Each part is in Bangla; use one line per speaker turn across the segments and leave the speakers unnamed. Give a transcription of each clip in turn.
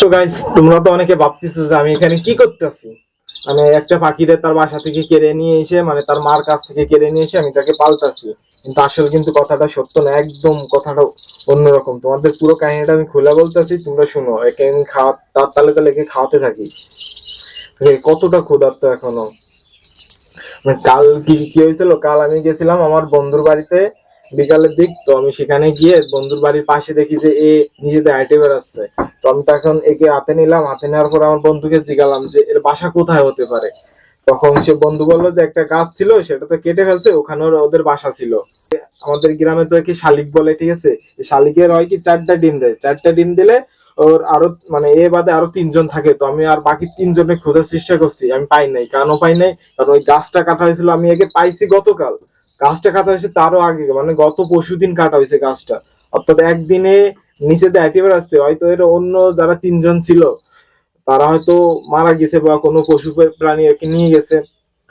তো গাইস, তোমরা তো অনেকে ভাবতেছো যে আমি এখানে কি করতেছি। মানে একটা পাখিরে তার বাসা থেকে কেড়ে নিয়ে এসে, মানে তার মার কাছ থেকে কেড়ে নিয়ে এসে আমি তাকে পালতাছি। কিন্তু আসলে কিন্তু কথাটা সত্য না, একদম কথাটা অন্যরকম। তোমাদের পুরো কাহিনীটা আমি খুলে বলতেছি, তোমরা শুনো। একে আমি তার তালে তালে একে খাওয়াতে থাকি। কতটা ক্ষুধার্ত এখনো। মানে কাল কি কি হয়েছিল, কাল আমি গেছিলাম আমার বন্ধুর বাড়িতে বিকালের দিক। তো আমি সেখানে গিয়ে বন্ধুর বাড়ির পাশে দেখি যে এ নিজেদের হাইটে বেড়াচ্ছে। তো আমি তখন একে হাতে নিলাম, হাতে নেওয়ার পর আমার বন্ধুকে জিজ্ঞালাম যে এর বাসা কোথায় হতে পারে। তখন সে বন্ধু বললো যে একটা গাছ ছিল, সেটা তো কেটে ফেলছে, ওখানে ওদের বাসা ছিল। আমাদের গ্রামে তো কি শালিক বলে, ঠিক আছে। শালিকের হয় কি 4টা ডিম দেয়, 4টা ডিম দিলে ওর আরো, মানে এ বাদে আরো 3জন থাকে। তো আমি আর বাকি 3জনের খোঁজার চেষ্টা করছি, আমি পাই নাই। কেন পাই নাই? কারণ ওই গাছটা কাটা হয়েছিল, আমি একে পাইছি গতকাল। গাছটা কাটা হয়েছে তারও আগে, মানে গত পরশুদিন কাটা হয়েছে গাছটা। অর্থাৎ একদিনে নিচে দিয়ে একেবারে আসছে। হয়তো এর অন্য যারা 3জন ছিল তারা হয়তো মারা গেছে বা কোনো পশু প্রাণী একে নিয়ে গেছে।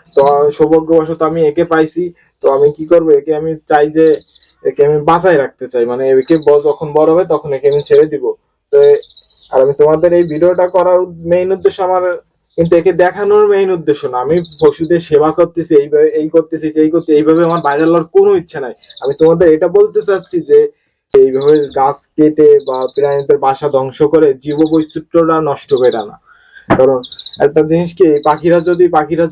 তো সৌভাগ্যবশত আমি একে পাইছি। তো আমি কি করবো, একে আমি চাই যে একে আমি বাঁচাই রাখতে চাই। মানে একে যখন বড় হবে তখন একে আমি ছেড়ে দিব। তো আর আমি তোমাদের এই ভিডিওটা করার মেইন উদ্দেশ্য আমার, কিন্তু একে দেখানোর মেইন উদ্দেশ্য না। আমি পশুদের সেবা করতেছি এইভাবে, এই করতেছি যে এই করতে, এইভাবে আমার বাইরে হওয়ার কোনো ইচ্ছা নাই। আমি তোমাদের এটা বলতে চাচ্ছি যে এইভাবে গাছ কেটে বা প্রাণীদের বাসা ধ্বংস করে জীব বৈচিত্র্যটা নষ্ট করে না। কারণ একটা জিনিস কি, পাখিরা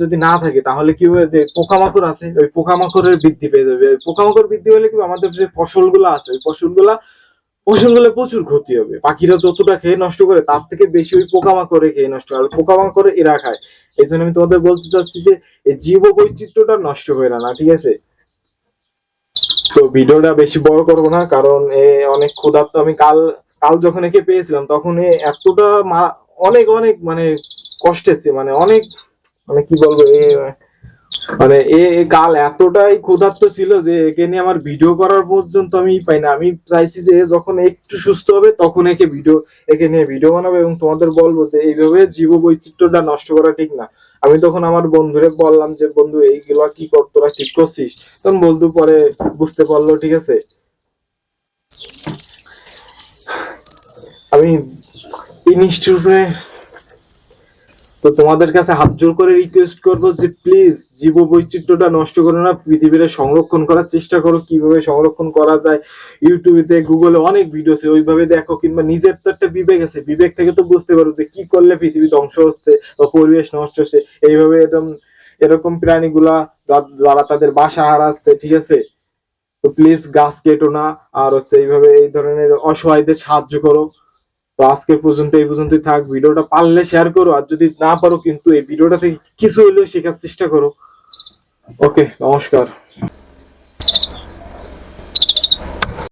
যদি না থাকে তাহলে কি হবে, যে পোকামাকড় আছে ওই পোকামাকড়ের বৃদ্ধি পেয়ে যাবে। পোকামাকড় বৃদ্ধি হলে কি আমাদের যে ফসলগুলো আছে ওই ফসলগুলো প্রচুর ক্ষতি হবে। পাখিরা যতটা খেয়ে নষ্ট করে তার থেকে বেশি ওই পোকামাকড়ে খেয়ে নষ্ট করে, পোকামাকড়ে এরা খায়। এই জন্য আমি তোমাদের বলতে চাচ্ছি যে এই জীব বৈচিত্র্যটা নষ্ট করে না, ঠিক আছে। তো ভিডিওটা বেশি বড় করবো না, কারণ অনেক ক্ষুধার্ত। আমি কাল কাল যখন একে পেয়েছিলাম তখন এতটা অনেক অনেক মানে কষ্টেছে, মানে অনেক, মানে কি বলবো, মানে কাল এতটাই ক্ষুধার্ত ছিল যে একে নিয়ে আমার ভিডিও করার পর্যন্ত আমি পাই না। আমি চাইছি যে যখন একটু সুস্থ হবে তখন একে নিয়ে ভিডিও বানাবো এবং তোমাদের বলবো যে এইভাবে জীব বৈচিত্র্যটা নষ্ট করা ঠিক না। আমি তখন আমার বন্ধুরে বললাম যে বন্ধু এইগুলা কি কর, তোরা ঠিক করছিস? তখন বন্ধু পরে বুঝতে পারলো, ঠিক আছে। আমি এই নিষ্ঠুরে, তো তোমাদের কাছে হাত জোর করে রিকোয়েস্ট করবো যে প্লিজ জীব বৈচিত্র্যটা নষ্ট করো না, পৃথিবীর সংরক্ষণ করার চেষ্টা করো। কিভাবে সংরক্ষণ করা যায় ইউটিউবে গুগলে অনেক ভিডিও আছে, ওইভাবে দেখো। কিংবা নিজের তো একটা বিবেক আছে, বিবেক থেকে তো বুঝতে পারো যে কি করলে পৃথিবী ধ্বংস হচ্ছে বা পরিবেশ নষ্ট হচ্ছে। এইভাবে এরকম প্রাণীগুলা যারা তাদের বাসা হারাচ্ছে, ঠিক আছে। তো প্লিজ গাছ কেটো না, আর হচ্ছে এইভাবে এই ধরনের অসহায়দের সাহায্য করো। তো আজকে পর্যন্ত এই পর্যন্তই থাক। ভিডিওটা পারলে শেয়ার করো, আর যদি না পারো কিন্তু এই ভিডিওটা থেকে কিছু হলেও শেখার চেষ্টা করো। ওকে, নমস্কার।